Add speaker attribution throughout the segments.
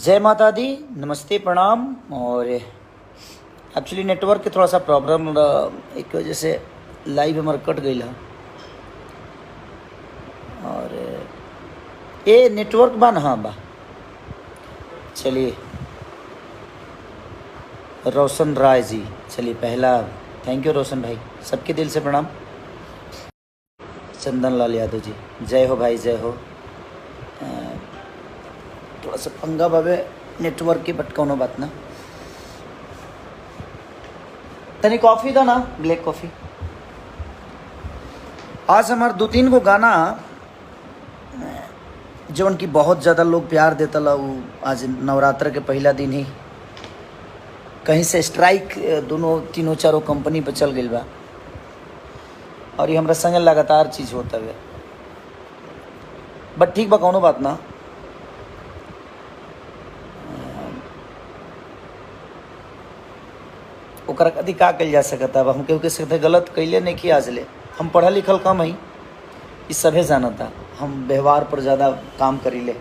Speaker 1: जय माता दी, नमस्ते, प्रणाम। और एक्चुअली नेटवर्क के थोड़ा सा प्रॉब्लम एक वजह से लाइव हमारा कट गई है। और ये नेटवर्क बा ना, हाँ बा। चलिए, रोशन राय जी, चलिए पहला थैंक यू रोशन भाई, सबके दिल से प्रणाम। चंदन लाल यादव जी, जय हो भाई, जय हो। थोड़ा सा पंगा बाबे नेटवर्क के, बट कोनो बात ना। तनी कॉफ़ी दो ना, ब्लैक कॉफ़ी। आज हमारे 2-3 गो गाना जो उनकी बहुत ज़्यादा लोग प्यार देता ला, वो आज नवरात्र के पहला दिन ही कहीं से स्ट्राइक दोनों तीनों चारों कंपनी पर चल गई बा। और ये हमारा संगे लगातार चीज़ होता है, बट ठीक बा, कोनो बात ना। ओकरा कदी का कल जा सकता। अब हम केहू के साथ गलत कैले नहीं कि आज ले। हम पढ़ल लिखल कम है, इस सभे जानता। हम व्यवहार पर ज़्यादा काम करीले,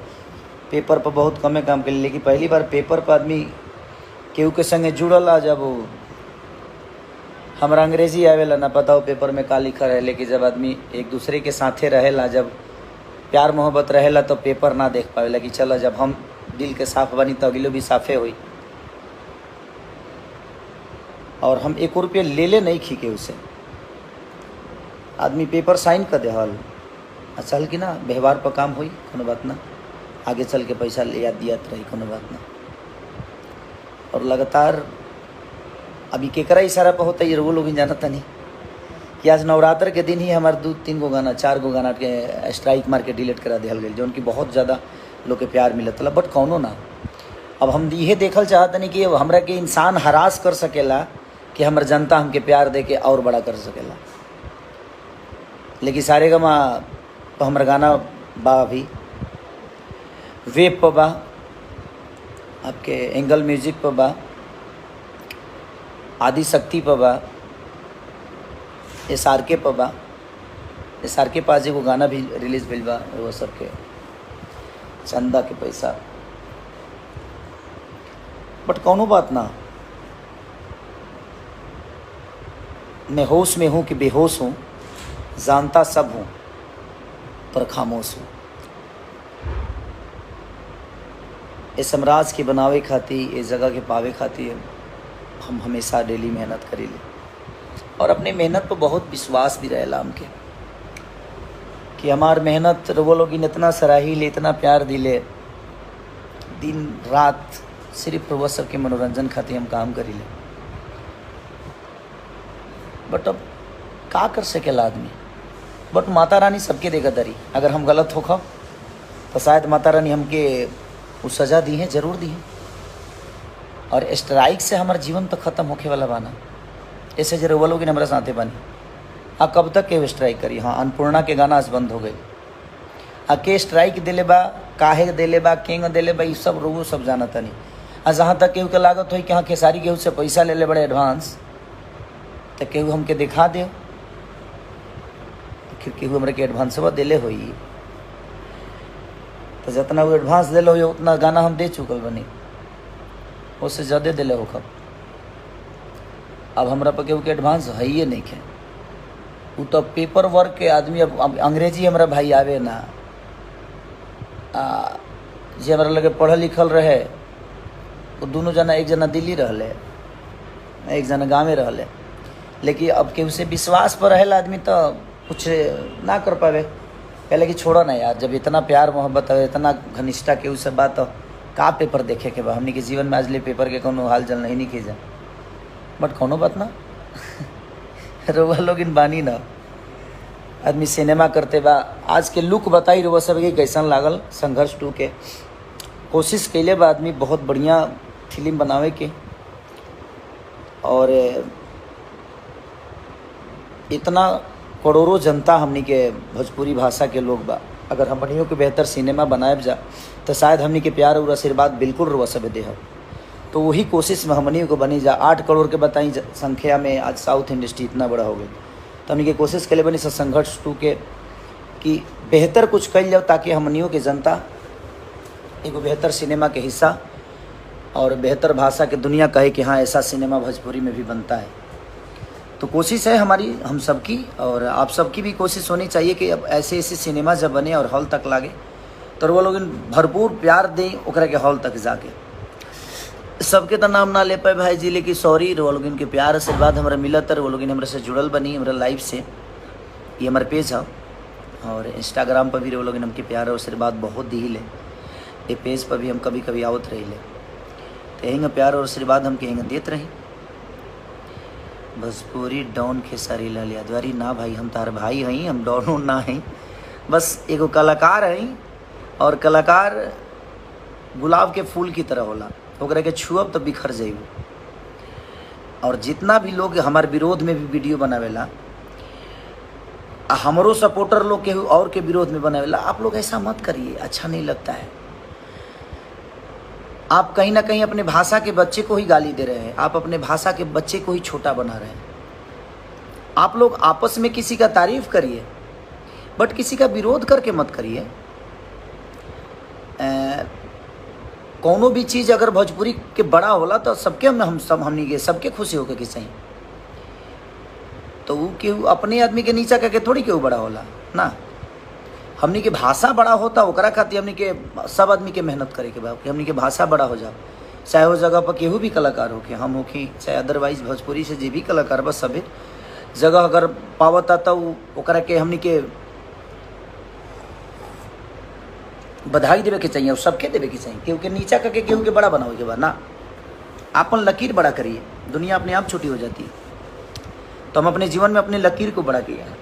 Speaker 1: पेपर पर बहुत कमे काम करी। लेकिन पहली बार पेपर पर आदमी केहू के संगे जुड़ल आ, जब हमारा अंग्रेजी आवेला ना पता हो पेपर में का लिखा रहे। लेकिन जब आदमी एक दूसरे के साथे रहेला, जब प्यार मोहब्बत रहेला, तो पेपर ना देख पावेला कि चलो जब हम दिल के साफ बनी तो अगलो भी साफे हुई। और हम 1 रुपये ले नहीं खी के उसे, आदमी पेपर साइन कर दे हल चल कि ना, व्यवहार पर काम हुई, कोनो बात ना। आगे चल के पैसा ले याद दियात रही, कोनो बात ना। और लगातार अभी केकरा इशारा पर होता है वो लोग जानता नहीं कि आज नवरात्र के दिन ही हमारे 2-3 गो गाना 4 गो गाना के स्ट्राइक मार के डिलीट करा दिया गई, जो उनकी बहुत ज़्यादा लोग के प्यार मिलत। बट कौनो ना, अब हम ये देखल चाहते नहीं कि हमरा के इंसान हरास कर सकेला कि हमार जनता हमके प्यार दे के और बड़ा कर सकेला। लेकिन सारे गमा तो हमारा गाना बा, अभी वेब पर बा, आपके एंगल म्यूजिक पर बा, आदि शक्ति पर बा, SRK पर बा। SRK पास एगो गाना भी रिलीज भइल बा, वो सबके चंदा के पैसा। बट कौनो बात ना, मैं होश में हूँ कि बेहोश हूँ, जानता सब हूँ पर खामोश हूँ। इस साम्राज्य के बनावे खातिर, इस जगह के पावे खातिर हम हमेशा डेली मेहनत करीले। और अपनी मेहनत पर बहुत विश्वास भी रहेला हमके कि हमार मेहनत वो लोग इतना सराहीले, इतना प्यार दिले। दिन रात सिर्फ वो सबके मनोरंजन खातिर हम काम करीले। बट अब का कर सकेला आदमी। बट माता रानी सबके देगा दरी। अगर हम गलत हो खब तो शायद माता रानी हमके वो सज़ा दी है, ज़रूर दी है। और स्ट्राइक से हमारा जीवन तो ख़त्म होके वाला बाना। ऐसे जरूर वो लोग हमारे साथे बनी। हाँ, कब तक के स्ट्राइक करी। हाँ, अन्नपूर्णा के गाना आज बंद हो गए। हाँ, के स्ट्राइक दिले बा, काहे दिले बा, केंग दिले बा, ये सब रोगो सब जाना था नहीं। आ जहाँ तक केहू के लागत हो कि हाँ खेसारी केहू से पैसा ले ले बड़े एडवांस, तो केहू हमके दिखा दे फिर केहू हमरा के एडवांसवा दिले होई। तो जितना वो एडवांस दिले हो उतना गाना हम दे चुकल बनी, उससे ज़्यादा दिले हो कब। अब हमरा पर केहू के एडवांस है ही नहीं है। वो तो पेपर वर्क के आदमी। अब अंग्रेजी हमारा भाई आवे ना, जे हमारा लगे पढ़ल लिखल रहे, वो दोनों जना, एक जना दिल्ली रहले, एक जना गाँव रहले। लेकिन अब केहू से विश्वास पर रहेला आदमी तो कुछ ना कर पावे। पहले कि छोड़ो ना यार, जब इतना प्यार मोहब्बत है, इतना घनिष्ठता केहू से बात, तो का पेपर देखे के बा। हमने के जीवन में आज ले पेपर के कोनो हाल जल नहीं कीजा। बट कोनो बात ना रोवा लोग इन बानी ना, आदमी सिनेमा करते बा। आज के लुक बताई रोवा सब के कैसन लागल। संघर्ष 2 के कोशिश कैले बा आदमी बहुत बढ़िया फिल्म बनावे के। और इतना करोड़ों जनता हमनी के भोजपुरी भाषा के लोग बा। अगर हमनियों के बेहतर सिनेमा बनाए जा तो शायद हमनी के प्यार और आशीर्वाद बिल्कुल रुआ सब दे। तो वही कोशिश में हमनियों को बनी जा। 8 करोड़ के बताई संख्या में आज साउथ इंडस्ट्री इतना बड़ा हो गई। तो हमनी के कोशिश के लिए बनी संघर्ष 2 के कि बेहतर कुछ कल जाओ, ताकि हमनियों के जनता एगो बेहतर सिनेमा के हिस्सा और बेहतर भाषा की दुनिया कहे कि हाँ ऐसा सिनेमा भोजपुरी में भी बनता है। तो कोशिश है हमारी, हम सबकी और आप सबकी भी कोशिश होनी चाहिए कि अब ऐसे ऐसे सिनेमा जब बने और हॉल तक लागे तो वो लोग भरपूर प्यार दें ओकरा के हॉल तक जाके। सबके तो नाम ना ले पाए भाई जी, लेकिन सॉरी, वो लोग इनके प्यार आशीर्वाद हमारा मिलत है, वो लोग हमारे से जुड़ल बनी हमारे लाइफ से। ये हमारे पेज है और इंस्टाग्राम पर भी वो लोग हमके प्यार और आशीर्वाद बहुत दी ले। ये पेज पर भी हम कभी कभी आवत रही ले, तो यही प्यार और आशीर्वाद हम कहेंगे देते रही। भोजपुरी डॉन खेसारी लाल यादवारी ना भाई, हम तार भाई हैं, हम डॉन ना हैं, बस एगो कलाकार हैं। और कलाकार गुलाब के फूल की तरह होला, ओकरा के छुअब तो बिखर जाइब। और जितना भी लोग हमारे विरोध में भी वीडियो बनावेला, हमरो सपोर्टर लोग के और के विरोध में बनावेला, आप लोग ऐसा मत करिए, अच्छा नहीं लगता है। आप कहीं ना कहीं अपने भाषा के बच्चे को ही गाली दे रहे हैं, आप अपने भाषा के बच्चे को ही छोटा बना रहे हैं। आप लोग आपस में किसी का तारीफ करिए, बट किसी का विरोध करके मत करिए। कोनो भी चीज़ अगर भोजपुरी के बड़ा होला तो सबके हम सब हमनी के सबके खुशी होके कि सही, तो वो केहू अपने आदमी के नीचा करके थोड़ी केहू बड़ा होला ना। हमनी के भाषा बड़ा होता ओकरा खातिर हमनी के सब आदमी के मेहनत करे के बा कि हमनी के भाषा बड़ा हो जाओ। चाहे वो जगह पर केहू भी कलाकार हो के हम हो कि चाहे अदरवाइज भोजपुरी से जे भी कलाकार बस सभी जगह अगर पावता तो ओकरा के हमनी के बधाई देवे के चाहिए और सबके देवे के चाहिए। केहू के नीचा करके केहू के बड़ा बनाओ के बाद ना, अपन लकीर बड़ा करिए, दुनिया अपने आप छोटी हो जाती है। तो हम अपने जीवन में अपने लकीर को बड़ा किया है,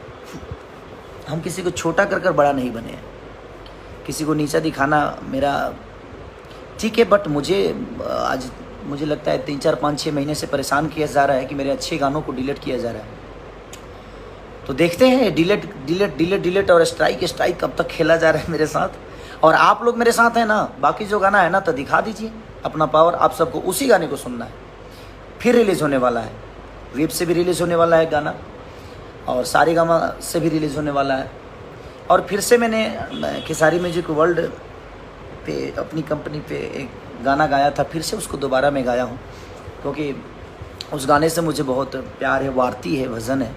Speaker 1: हम किसी को छोटा कर कर बड़ा नहीं बने हैं। किसी को नीचा दिखाना मेरा ठीक है, बट मुझे लगता है 3, 4, 5, 6 महीने से परेशान किया जा रहा है कि मेरे अच्छे गानों को डिलीट किया जा रहा है। तो देखते हैं डिलीट और स्ट्राइक कब तक खेला जा रहा है मेरे साथ। और आप लोग मेरे साथ हैं ना, बाकी जो गाना है ना तो दिखा दीजिए अपना पावर। आप सबको उसी गाने को सुनना है, फिर रिलीज़ होने वाला है, वेब से भी रिलीज़ होने वाला है गाना और सारेगामा से भी रिलीज़ होने वाला है। और फिर से मैंने खेसारी म्यूजिक वर्ल्ड पे अपनी कंपनी पे एक गाना गाया था, फिर से उसको दोबारा मैं गाया हूँ क्योंकि उस गाने से मुझे बहुत प्यार है, वार्ती है, भजन है,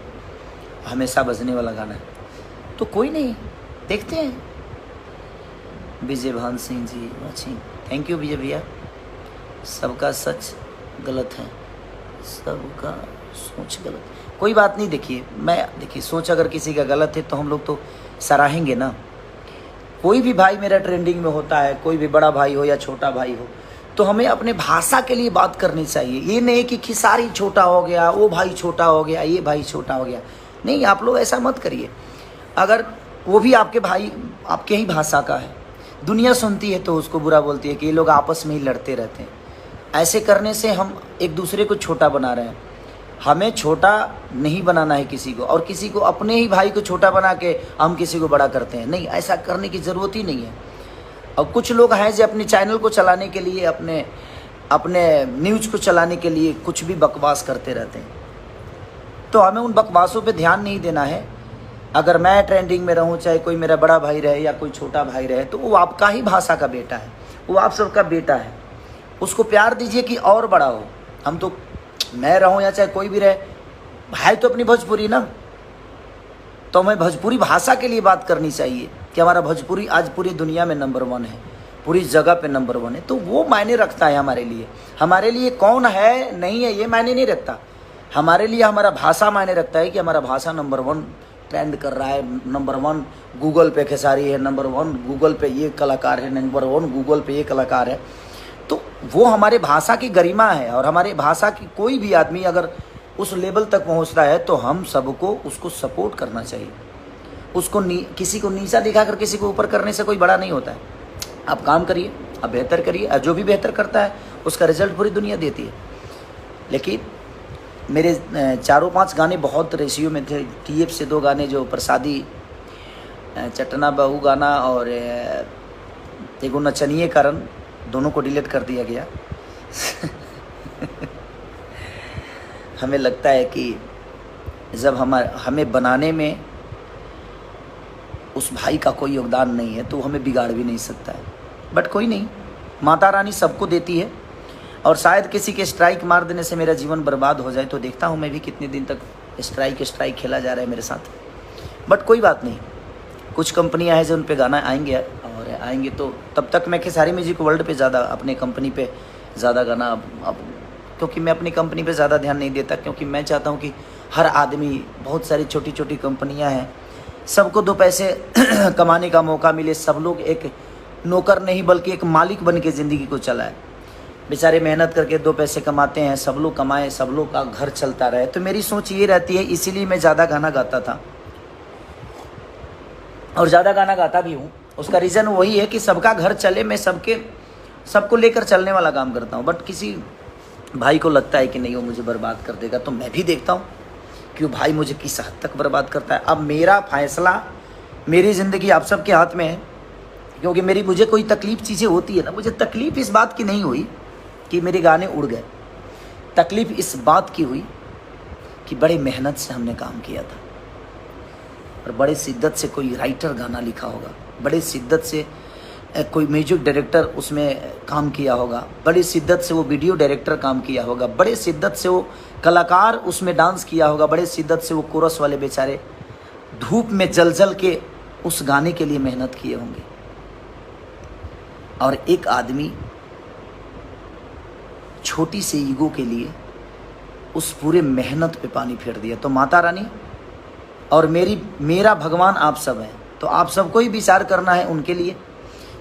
Speaker 1: हमेशा बजने वाला गाना है। तो कोई नहीं, देखते हैं। विजय भान सिंह जी अच्छी, थैंक यू विजय भैया। सबका सच गलत है, सबका सोच गलत, कोई बात नहीं। देखिए सोच अगर किसी का गलत है तो हम लोग तो सराहेंगे ना। कोई भी भाई मेरा ट्रेंडिंग में होता है, कोई भी बड़ा भाई हो या छोटा भाई हो, तो हमें अपने भाषा के लिए बात करनी चाहिए। ये नहीं कि खेसारी छोटा हो गया, वो भाई छोटा हो गया, ये भाई छोटा हो गया, नहीं, आप लोग ऐसा मत करिए। अगर वो भी आपके भाई आपके ही भाषा का है, दुनिया सुनती है तो उसको बुरा बोलती है कि ये लोग आपस में ही लड़ते रहते हैं। ऐसे करने से हम एक दूसरे को छोटा बना रहे हैं। हमें छोटा नहीं बनाना है किसी को, और किसी को अपने ही भाई को छोटा बना के हम किसी को बड़ा करते हैं, नहीं, ऐसा करने की ज़रूरत ही नहीं है। और कुछ लोग हैं जो अपने चैनल को चलाने के लिए, अपने न्यूज़ को चलाने के लिए कुछ भी बकवास करते रहते हैं। तो हमें उन बकवासों पे ध्यान नहीं देना है। अगर मैं ट्रेंडिंग में रहूं, चाहे कोई मेरा बड़ा भाई रहे या कोई छोटा भाई रहे, तो वो आपका ही भाषा का बेटा है, वो आप सबका बेटा है। उसको प्यार दीजिए कि और बड़ा हो। हम तो, मैं रहूं या चाहे कोई भी रहे, भाई तो अपनी भोजपुरी ना, तो हमें भोजपुरी भाषा के लिए बात करनी चाहिए कि हमारा भोजपुरी आज पूरी दुनिया में नंबर 1 है, पूरी जगह पे नंबर 1 है। तो वो मायने रखता है हमारे लिए। हमारे लिए कौन है नहीं है ये मायने नहीं रखता, हमारे लिए हमारा भाषा मायने रखता है कि हमारा भाषा नंबर 1 ट्रेंड कर रहा है, नंबर 1 गूगल पे खेसारी है, नंबर 1 गूगल पे ये कलाकार है, नंबर 1 गूगल पे ये कलाकार है। तो वो हमारे भाषा की गरिमा है। और हमारे भाषा की कोई भी आदमी अगर उस लेवल तक पहुंचता है तो हम सबको उसको सपोर्ट करना चाहिए। उसको किसी को नीचा दिखाकर किसी को ऊपर करने से कोई बड़ा नहीं होता है। आप काम करिए, आप बेहतर करिए, और जो भी बेहतर करता है उसका रिजल्ट पूरी दुनिया देती है। लेकिन मेरे 4-5 गाने बहुत रेशियो में थे। TF से 2 गाने, जो प्रसादी चटना बहू गाना और एगो नचनिए कारण, दोनों को डिलीट कर दिया गया। हमें लगता है कि जब हमें बनाने में उस भाई का कोई योगदान नहीं है तो हमें बिगाड़ भी नहीं सकता है। बट कोई नहीं, माता रानी सबको देती है। और शायद किसी के स्ट्राइक मार देने से मेरा जीवन बर्बाद हो जाए, तो देखता हूँ मैं भी कितने दिन तक स्ट्राइक खेला जा रहा है मेरे साथ। बट कोई बात नहीं, कुछ कंपनियां हैं जो उन पे गाना आएंगे, और आएंगे तो तब तक मैं खेसारी म्यूजिक वर्ल्ड पे ज़्यादा, अपने कंपनी पे ज़्यादा गाना अब क्योंकि मैं अपनी कंपनी पे ज़्यादा ध्यान नहीं देता, क्योंकि मैं चाहता हूँ कि हर आदमी, बहुत सारी छोटी छोटी कंपनियाँ हैं, सबको दो पैसे कमाने का मौका मिले, सब लोग एक नौकर नहीं बल्कि एक मालिक बन के ज़िंदगी को चलाए। बेचारे मेहनत करके दो पैसे कमाते हैं, सब लोग कमाएं, सब लोग का घर चलता रहे। तो मेरी सोच ये रहती है, इसीलिए मैं ज़्यादा गाना गाता था और ज़्यादा गाना गाता भी हूँ। उसका रीज़न वही है कि सबका घर चले, मैं सबको लेकर चलने वाला काम करता हूँ। बट किसी भाई को लगता है कि नहीं वो मुझे बर्बाद कर देगा, तो मैं भी देखता हूँ कि वो भाई मुझे किस हद तक बर्बाद करता है। अब मेरा फैसला, मेरी ज़िंदगी आप सबके हाथ में है, क्योंकि मुझे कोई तकलीफ़ चीज़ें होती है ना, मुझे तकलीफ़ इस बात की नहीं हुई कि मेरे गाने उड़ गए, तकलीफ़ इस बात की हुई कि बड़े मेहनत से हमने काम किया था, और बड़े शिद्दत से कोई राइटर गाना लिखा होगा, बड़े शिद्दत से कोई म्यूजिक डायरेक्टर उसमें काम किया होगा, बड़ी शिद्दत से वो वीडियो डायरेक्टर काम किया होगा, बड़े शिद्दत से वो कलाकार उसमें डांस किया होगा, बड़े शिद्दत से वो कोरस वाले बेचारे धूप में जल के उस गाने के लिए मेहनत किए होंगे। और एक आदमी छोटी सी ईगो के लिए उस पूरे मेहनत पे पानी फेर दिया। तो माता रानी और मेरा भगवान आप सब हैं, तो आप सबको ही विचार करना है उनके लिए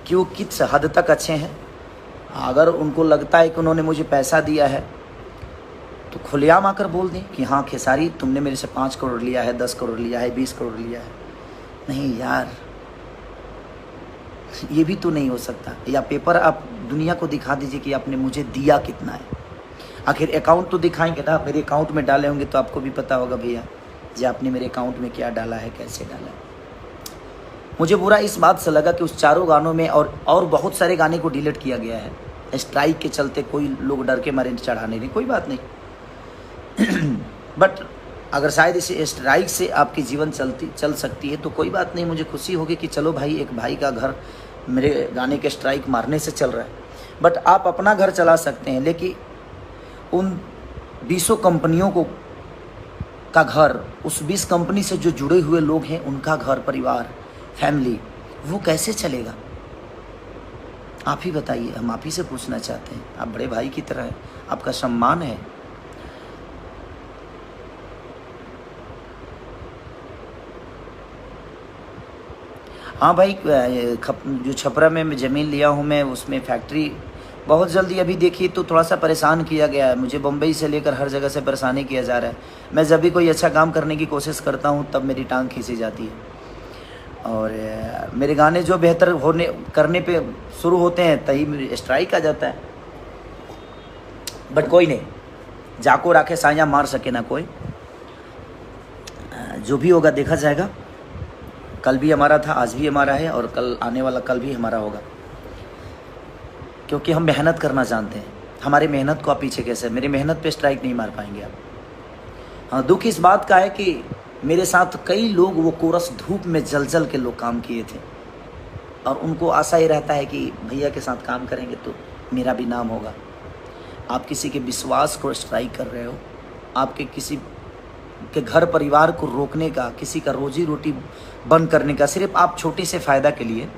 Speaker 1: कि वो किस हद तक अच्छे हैं। अगर उनको लगता है कि उन्होंने मुझे पैसा दिया है तो खुलेआम आकर बोल दें कि हाँ खेसारी तुमने मेरे से 5 करोड़ लिया है, 10 करोड़ लिया है, 20 करोड़ लिया है। नहीं यार, ये भी तो नहीं हो सकता। या पेपर आप दुनिया को दिखा दीजिए कि आपने मुझे दिया कितना है। आखिर अकाउंट तो दिखाएंगे ना, मेरे अकाउंट में डाले होंगे तो आपको भी पता होगा भैया जी आपने मेरे अकाउंट में क्या डाला है, कैसे डाला है। मुझे बुरा इस बात से लगा कि उस चारों गानों में और बहुत सारे गाने को डिलीट किया गया है स्ट्राइक के चलते। कोई लोग डर के मारे चढ़ाने नहीं, कोई बात नहीं बट अगर शायद इसे स्ट्राइक से आपकी जीवन चल सकती है तो कोई बात नहीं, मुझे खुशी होगी कि चलो भाई एक भाई का घर मेरे गाने के स्ट्राइक मारने से चल रहा है। बट आप अपना घर चला सकते हैं, लेकिन उन 20 कंपनियों का घर, उस 20 कंपनी से जो जुड़े हुए लोग हैं उनका घर परिवार फैमिली, वो कैसे चलेगा? आप ही बताइए, हम आप ही से पूछना चाहते हैं। आप बड़े भाई की तरह हैं, आपका सम्मान है। हाँ भाई, जो छपरा में ज़मीन लिया हूँ मैं, उसमें फैक्ट्री बहुत जल्दी, अभी देखिए तो थोड़ा सा परेशान किया गया है मुझे, बम्बई से लेकर हर जगह से परेशानी किया जा रहा है। मैं जब भी कोई अच्छा काम करने की कोशिश करता हूँ तब मेरी टांग खींची जाती है, और मेरे गाने जो बेहतर करने पे शुरू होते हैं तभी स्ट्राइक आ जाता है। बट कोई नहीं, जाको राखे साया मार सके ना कोई, जो भी होगा देखा जाएगा। कल भी हमारा था, आज भी हमारा है, और कल आने वाला कल भी हमारा होगा, क्योंकि हम मेहनत करना जानते हैं। हमारी मेहनत को आप पीछे कैसे, मेरी मेहनत पे स्ट्राइक नहीं मार पाएंगे आप। हाँ, दुख इस बात का है कि मेरे साथ कई लोग वो कोरस धूप में जल के लोग काम किए थे, और उनको आशा ही रहता है कि भैया के साथ काम करेंगे तो मेरा भी नाम होगा। आप किसी के विश्वास को स्ट्राइक कर रहे हो, आपके किसी के घर परिवार को रोकने का, किसी का रोजी रोटी बंद करने का, सिर्फ आप छोटे से फ़ायदा के लिए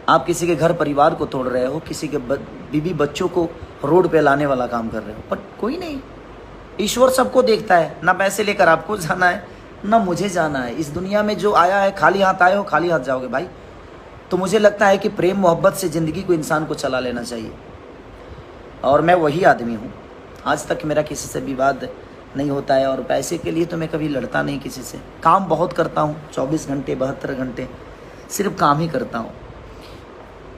Speaker 1: आप किसी के घर परिवार को तोड़ रहे हो, किसी के बीवी बच्चों को रोड पे लाने वाला काम कर रहे हो। पर कोई नहीं, ईश्वर सबको देखता है। ना पैसे लेकर आपको जाना है, ना मुझे जाना है। इस दुनिया में जो आया है, खाली हाथ आए हो खाली हाथ जाओगे भाई। तो मुझे लगता है कि प्रेम मोहब्बत से ज़िंदगी को इंसान को चला लेना चाहिए, और मैं वही आदमी हूँ। आज तक मेरा किसी से विवाद नहीं होता है, और पैसे के लिए तो मैं कभी लड़ता नहीं किसी से। काम बहुत करता हूँ, 24 घंटे 72 घंटे सिर्फ काम ही करता हूँ।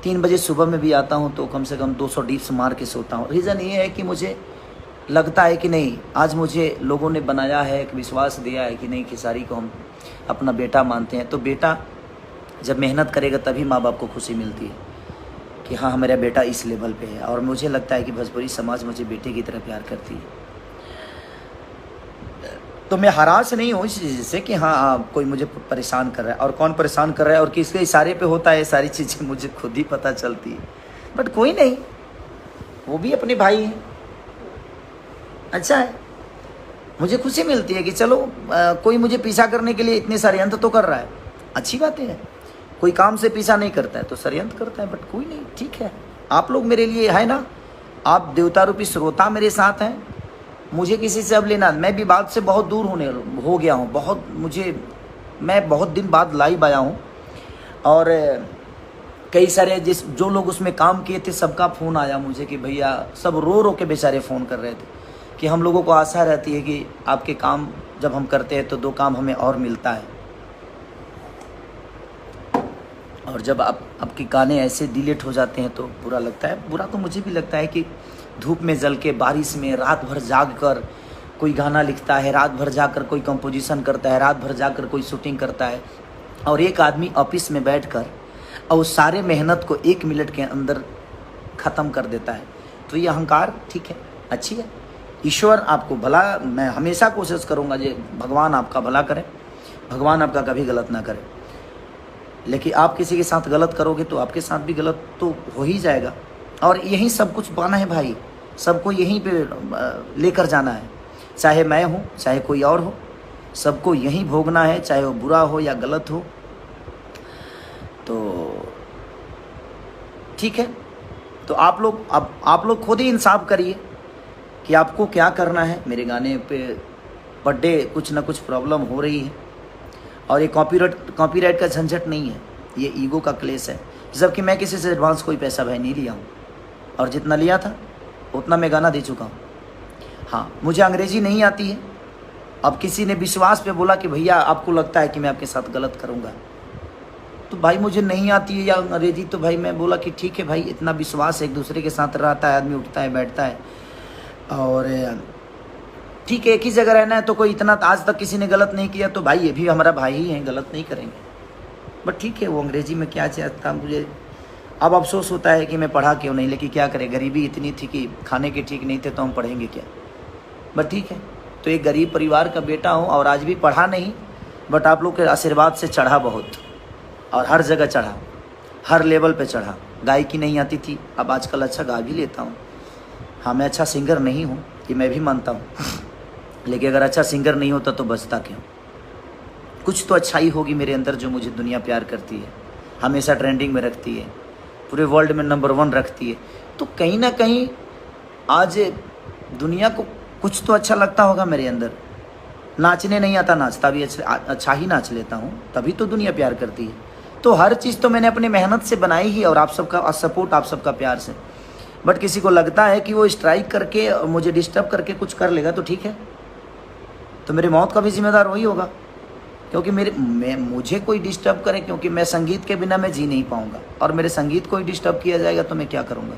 Speaker 1: 3 बजे सुबह में भी आता हूँ तो कम से कम 200 डिप्स मार के सोता हूँ। रीज़न ये है कि मुझे लगता है कि नहीं, आज मुझे लोगों ने बनाया है, एक विश्वास दिया है कि नहीं खेसारी को हम अपना बेटा मानते हैं। तो बेटा जब मेहनत करेगा तभी माँ बाप को खुशी मिलती है कि हाँ मेरा बेटा इस लेवल पे है। और मुझे लगता है कि भोजपुरी समाज मुझे बेटे की तरह प्यार करती है। तो मैं हरास नहीं हूँ इस चीज़ से कि हाँ कोई मुझे परेशान कर रहा है, और कौन परेशान कर रहा है और किसके इशारे पे होता है, सारी चीज़ें मुझे खुद ही पता चलती है। बट कोई नहीं, वो भी अपने भाई हैं। अच्छा है, मुझे खुशी मिलती है कि चलो कोई मुझे पीछा करने के लिए इतने षड्यंत्र तो कर रहा है, अच्छी बात है। कोई काम से पीछा नहीं करता है तो षड्यंत्र करता है, बट कोई नहीं, ठीक है। आप लोग मेरे लिए है ना, आप देवता रूपी श्रोता मेरे साथ हैं, मुझे किसी से अब लेना, मैं भी बात से बहुत दूर हो गया हूँ, मैं बहुत दिन बाद लाइव आया हूँ। और कई सारे जो लोग उसमें काम किए थे सबका फ़ोन आया मुझे कि भैया, सब रो रो के बेचारे फ़ोन कर रहे थे कि हम लोगों को आशा रहती है कि आपके काम जब हम करते हैं तो 2 काम हमें और मिलता है, और जब आपके गाने ऐसे डिलीट हो जाते हैं तो बुरा लगता है। बुरा तो मुझे भी लगता है कि धूप में जल के, बारिश में रात भर जाग कर कोई गाना लिखता है, रात भर जाकर कोई कंपोजिशन करता है, रात भर जाकर कोई शूटिंग करता है, और एक आदमी ऑफिस में बैठकर और उस सारे मेहनत को 1 मिनट के अंदर ख़त्म कर देता है। तो ये अहंकार ठीक है, अच्छी है। ईश्वर आपको भला, मैं हमेशा कोशिश करूँगा जे भगवान आपका भला करे, भगवान आपका कभी गलत ना करे। लेकिन आप किसी के साथ गलत करोगे तो आपके साथ भी गलत तो हो ही जाएगा, और यही सब कुछ पाना है भाई, सबको यहीं पे लेकर जाना है। चाहे मैं हूँ, चाहे कोई और हो, सबको यहीं भोगना है, चाहे वो बुरा हो या गलत हो। तो ठीक है, तो आप लोग खुद ही इंसाफ करिए कि आपको क्या करना है। मेरे गाने पे पर डे कुछ ना कुछ प्रॉब्लम हो रही है, और ये कॉपीराइट का झंझट नहीं है, ये ईगो का क्लेश है। जबकि मैं किसी से एडवांस कोई पैसा भाई नहीं लिया हूँ, और जितना लिया था उतना मैं गाना दे चुका हूँ। हाँ, मुझे अंग्रेजी नहीं आती है। अब किसी ने विश्वास पे बोला कि भैया आपको लगता है कि मैं आपके साथ गलत करूँगा, तो भाई मुझे नहीं आती है या अंग्रेजी, तो भाई मैं बोला कि ठीक है भाई, इतना विश्वास एक दूसरे के साथ रहता है, आदमी उठता है बैठता है, और ठीक है, एक ही जगह रहना है, तो कोई इतना आज तक किसी ने गलत नहीं किया, तो भाई ये भी हमारा भाई ही है, गलत नहीं करेंगे। बट ठीक है, वो अंग्रेजी में क्या चाहता, मुझे अब अफसोस होता है कि मैं पढ़ा क्यों नहीं, लेकिन क्या करें, गरीबी इतनी थी कि खाने के ठीक नहीं थे, तो हम पढ़ेंगे क्या। बट ठीक है, तो एक गरीब परिवार का बेटा हूँ, और आज भी पढ़ा नहीं, बट आप लोग के आशीर्वाद से चढ़ा बहुत, और हर जगह चढ़ा, हर लेवल पे चढ़ा। गायकी नहीं आती थी, अब आजकल अच्छा गा भी लेता हूँ। हाँ, मैं अच्छा सिंगर नहीं हूँ, ये मैं भी मानता हूँ, लेकिन अगर अच्छा सिंगर नहीं होता तो बचता क्यों। कुछ तो अच्छाई होगी मेरे अंदर जो मुझे दुनिया प्यार करती है, हमेशा ट्रेंडिंग में रखती है, पूरे वर्ल्ड में नंबर 1 रखती है। तो कहीं ना कहीं आज दुनिया को कुछ तो अच्छा लगता होगा मेरे अंदर। नाचने नहीं आता, नाचता भी अच्छा ही नाच लेता हूँ, तभी तो दुनिया प्यार करती है। तो हर चीज़ तो मैंने अपने मेहनत से बनाई ही, और आप सबका सपोर्ट, आप सबका प्यार से। बट किसी को लगता है कि वो स्ट्राइक करके मुझे डिस्टर्ब करके कुछ कर लेगा तो ठीक है, तो मेरी मौत का भी जिम्मेदार वही होगा, क्योंकि मुझे कोई डिस्टर्ब करे, क्योंकि मैं संगीत के बिना मैं जी नहीं पाऊँगा, और मेरे संगीत को ही डिस्टर्ब किया जाएगा तो मैं क्या करूँगा।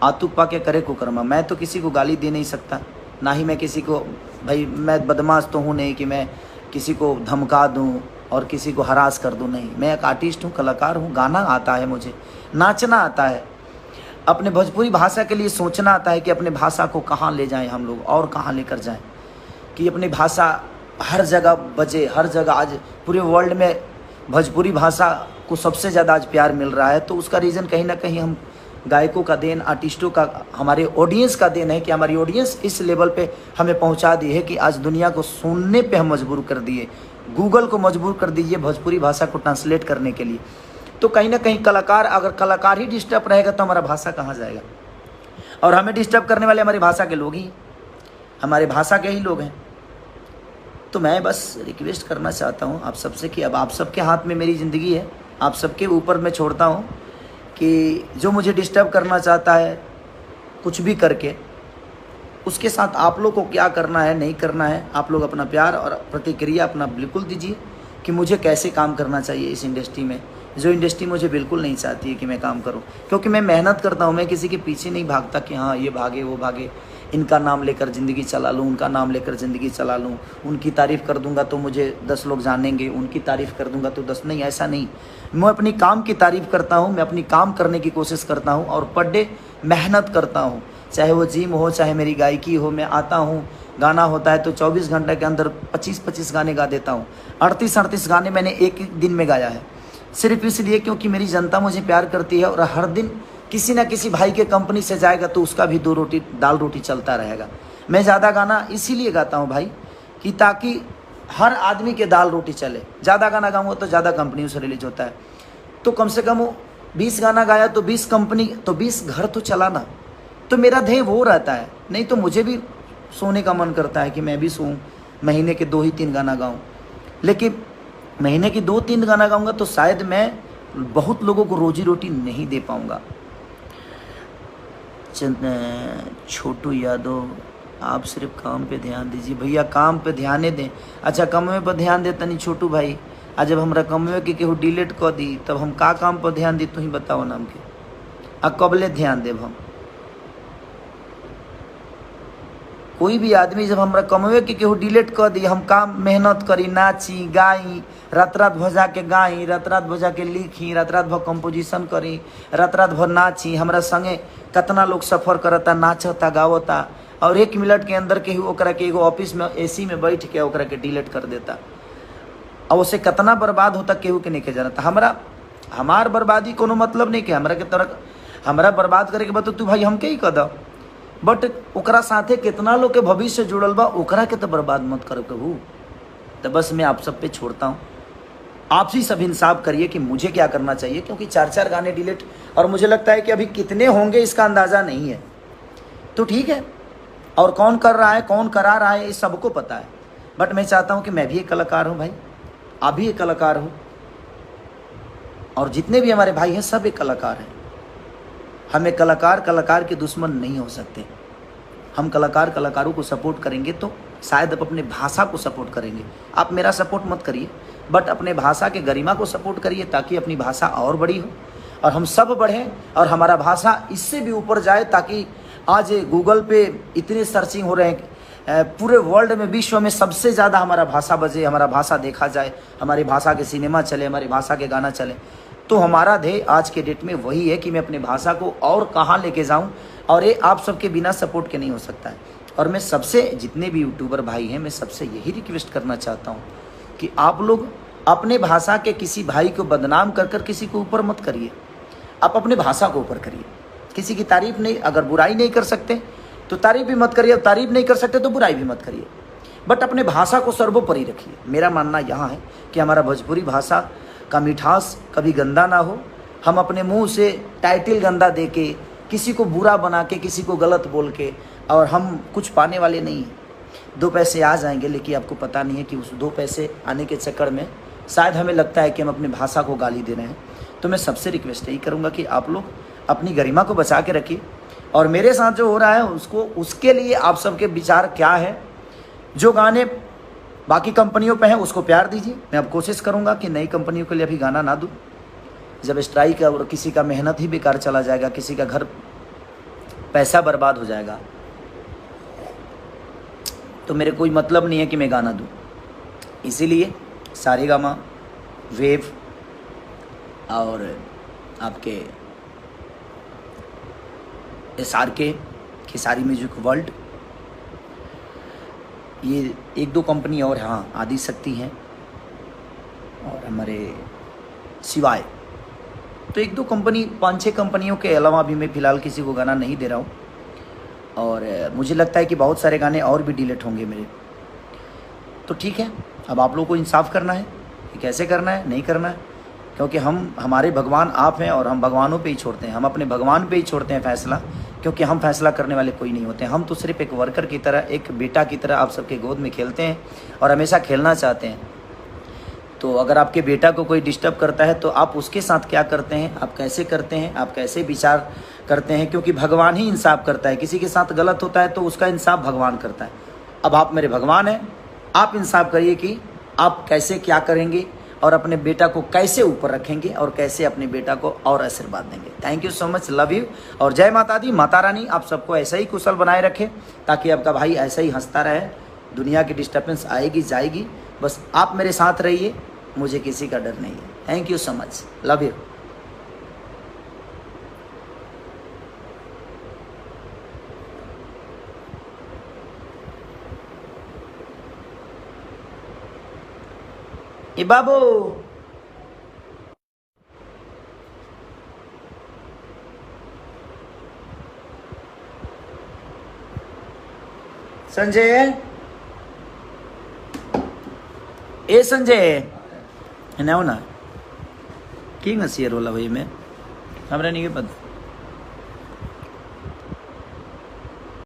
Speaker 1: आतुक पा के करे कुकर्मा। मैं तो किसी को गाली दे नहीं सकता, ना ही मैं किसी को, भाई मैं बदमाश तो हूँ नहीं कि मैं किसी को धमका दूँ और किसी को हरास कर दूँ, नहीं। मैं एक आर्टिस्ट हूँ, कलाकार हूँ, गाना आता है मुझे, नाचना आता है, अपने भोजपुरी भाषा के लिए सोचना आता है कि अपने भाषा को कहाँ ले जाएं हम लोग, और कहाँ लेकर जाएं, कि अपनी भाषा हर जगह बजे, हर जगह। आज पूरे वर्ल्ड में भोजपुरी भाषा को सबसे ज़्यादा आज प्यार मिल रहा है, तो उसका रीज़न कहीं ना कहीं हम गायकों का देन, आर्टिस्टों का, हमारे ऑडियंस का देन है कि हमारी ऑडियंस इस लेवल पे हमें पहुंचा दी है कि आज दुनिया को सुनने पे हम मजबूर कर दिए, गूगल को मजबूर कर दीजिए भोजपुरी भाषा को ट्रांसलेट करने के लिए। तो कहीं ना कहीं कलाकार, अगर कलाकार ही डिस्टर्ब रहेगा तो हमारा भाषा कहाँ जाएगा। और हमें डिस्टर्ब करने वाले हमारी भाषा के लोग ही, हमारे भाषा के ही लोग हैं। तो मैं बस रिक्वेस्ट करना चाहता हूँ आप सबसे कि अब आप सबके हाथ में मेरी ज़िंदगी है, आप सबके ऊपर मैं छोड़ता हूँ कि जो मुझे डिस्टर्ब करना चाहता है कुछ भी करके, उसके साथ आप लोग को क्या करना है नहीं करना है, आप लोग अपना प्यार और प्रतिक्रिया अपना बिल्कुल दीजिए कि मुझे कैसे काम करना चाहिए इस इंडस्ट्री में, जो इंडस्ट्री मुझे बिल्कुल नहीं चाहती है कि मैं काम करूं। क्योंकि मैं मेहनत करता हूं, मैं किसी के पीछे नहीं भागता कि हाँ ये भागे वो भागे, इनका नाम लेकर ज़िंदगी चला लूँ, उनका नाम लेकर ज़िंदगी चला लूँ, उनकी तारीफ़ कर दूंगा तो मुझे 10 लोग जानेंगे, उनकी तारीफ़ कर दूंगा तो 10 नहीं, ऐसा नहीं। मैं अपनी काम की तारीफ़ करता हूँ, मैं अपनी काम करने की कोशिश करता हूँ और पर डे मेहनत करता हूँ, चाहे वो जिम हो, चाहे मेरी गायकी हो। मैं आता हूँ, गाना होता है तो 24 घंटे के अंदर 25-25 गाने गा देता हूँ। 38-38 गाने मैंने एक दिन में गाया है, सिर्फ इसलिए क्योंकि मेरी जनता मुझे प्यार करती है और हर दिन किसी ना किसी भाई के कंपनी से जाएगा तो उसका भी 2 रोटी दाल रोटी चलता रहेगा। मैं ज़्यादा गाना इसीलिए गाता हूँ भाई कि ताकि हर आदमी के दाल रोटी चले। ज़्यादा गाना गाऊंगा तो ज़्यादा कंपनियों से रिलीज होता है, तो कम से कम वो 20 गाना गाया तो 20 कंपनी, तो 20 घर तो चलाना। तो मेरा ध्येय वो रहता है। नहीं तो मुझे भी सोने का मन करता है कि मैं भी सोऊं, महीने के 2 ही 3 गाना गाऊं, लेकिन महीने की 2-3 गाना गाऊंगा तो शायद मैं बहुत लोगों को रोजी रोटी नहीं दे पाऊंगा। छोटू यादव, आप सिर्फ काम पे ध्यान दीजिए। भैया काम पे ध्यान दें। अच्छा कमवे पर ध्यान देता नहीं छोटू भाई। आज जब हमरा कमवे के केहू डिलीट कर दी तब हम का काम पर ध्यान दी, तू ही बताओ नाम के। आ कबले ध्यान देव हम? कोई भी आदमी जब हमरा कमवे के केहू डिलीट कर दी, हम काम मेहनत करी, नाची गाई, रात रात भर जाके गाई, रात रात भर जाके लिखी, रात रात भर कंपोजिशन करी, रात रात भर नाची। हमरा संगे कितना लोग सफ़र करता, नाचता गावता, और 1 मिनट के अंदर केहू ओकरा के एगो ऑफिस में एसी में बैठ के ओकरा के डिलीट कर देता। और उसे कितना बर्बाद होता केहू के नहीं के जानता। हमार बर्बादी कोनो मतलब नहीं के हमरा के तरह हमरा बर्बाद करे के बाद तो तू भाई हमके ही कद, बट ओकरा साथे कितना लोग के भविष्य जुड़ल बा, ओकरा के तो बर्बाद मत करो कहू। तो बस मैं आप सब पे छोड़ता हूँ, आप ही सब इंसाफ करिए कि मुझे क्या करना चाहिए, क्योंकि 4-4 गाने डिलीट, और मुझे लगता है कि अभी कितने होंगे इसका अंदाज़ा नहीं है। तो ठीक है, और कौन कर रहा है कौन करा रहा है ये सबको पता है, बट मैं चाहता हूँ कि मैं भी एक कलाकार हूँ भाई, आप भी एक कलाकार हो, और जितने भी हमारे भाई हैं सब एक कलाकार हैं। हम एक कलाकार के दुश्मन नहीं हो सकते। हम कलाकारों को सपोर्ट करेंगे तो शायद आप अपने भाषा को सपोर्ट करेंगे। आप मेरा सपोर्ट मत करिए, बट अपने भाषा के गरिमा को सपोर्ट करिए, ताकि अपनी भाषा और बड़ी हो और हम सब बढ़ें और हमारा भाषा इससे भी ऊपर जाए, ताकि आज गूगल पे इतने सर्चिंग हो रहे हैं, पूरे वर्ल्ड में, विश्व में सबसे ज़्यादा हमारा भाषा बजे, हमारा भाषा देखा जाए, हमारी भाषा के सिनेमा चले, हमारी भाषा के गाना चले। तो हमारा ध्येय आज के डेट में वही है कि मैं अपने भाषा को और कहाँ लेके जाऊँ, और ये आप सबके बिना सपोर्ट के नहीं हो सकता है। और मैं सबसे, जितने भी यूट्यूबर भाई हैं, मैं सबसे यही रिक्वेस्ट करना चाहता हूँ कि आप लोग अपने भाषा के किसी भाई को बदनाम कर कर किसी को ऊपर मत करिए। आप अपने भाषा को ऊपर करिए। किसी की तारीफ नहीं, अगर बुराई नहीं कर सकते तो तारीफ भी मत करिए, तारीफ नहीं कर सकते तो बुराई भी मत करिए, बट अपने भाषा को सर्वोपरि रखिए। मेरा मानना यहाँ है कि हमारा भोजपुरी भाषा का मिठास कभी गंदा ना हो। हम अपने मुंह से टाइटल गंदा दे के, किसी को बुरा बना के, किसी को गलत बोल के, और हम कुछ पाने वाले नहीं हैं। 2 पैसे आ जाएंगे, लेकिन आपको पता नहीं है कि उस 2 पैसे आने के चक्कर में शायद हमें लगता है कि हम अपनी भाषा को गाली दे रहे हैं। तो मैं सबसे रिक्वेस्ट यही करूँगा कि आप लोग अपनी गरिमा को बचा के रखिए, और मेरे साथ जो हो रहा है उसके लिए आप सबके विचार क्या है। जो गाने बाकी कंपनियों पे हैं उसको प्यार दीजिए। मैं अब कोशिश करूंगा कि नई कंपनियों के लिए अभी गाना ना दूं। जब स्ट्राइक है और किसी का मेहनत ही बेकार चला जाएगा, किसी का घर पैसा बर्बाद हो जाएगा, तो मेरे कोई मतलब नहीं है कि मैं गाना दूं। इसीलिए सारेगामा, वेव और आपके SRK, खेसारी म्यूजिक वर्ल्ड, ये 1-2 कंपनी और, हाँ आदि शक्ति हैं, और हमारे सिवाय तो 1-2 कंपनी, 5-6 कंपनियों के अलावा भी मैं फ़िलहाल किसी को गाना नहीं दे रहा हूँ। और मुझे लगता है कि बहुत सारे गाने और भी डिलीट होंगे मेरे। तो ठीक है, अब आप लोगों को इंसाफ करना है कि कैसे करना है, नहीं करना है, क्योंकि हमारे भगवान आप हैं और हम भगवानों पे ही छोड़ते हैं। हम अपने भगवान पे ही छोड़ते हैं फैसला, क्योंकि हम फैसला करने वाले कोई नहीं होते। हम तो सिर्फ एक वर्कर की तरह, एक बेटा की तरह आप सबके गोद में खेलते हैं और हमेशा खेलना चाहते हैं। तो अगर आपके बेटा को कोई डिस्टर्ब करता है तो आप उसके साथ क्या करते हैं, आप कैसे करते हैं, आप कैसे विचार करते हैं, क्योंकि भगवान ही इंसाफ करता है। किसी के साथ गलत होता है तो उसका इंसाफ भगवान करता है। अब आप मेरे भगवान हैं, आप इंसाफ करिए कि आप कैसे क्या करेंगे और अपने बेटा को कैसे ऊपर रखेंगे और कैसे अपने बेटा को और आशीर्वाद देंगे। Thank you so much, love you, और जय माता दी। माता रानी आप सबको ऐसा ही कुशल बनाए रखे, ताकि आपका भाई ऐसा ही हंसता रहे। दुनिया की डिस्टर्बेंस आएगी जाएगी, बस आप मेरे साथ रहिए, मुझे किसी का डर नहीं है। Thank you so much, love you. ए बाबू संजय ए संजय ना किंग शेयर वाला भाई में हमरा नहीं पता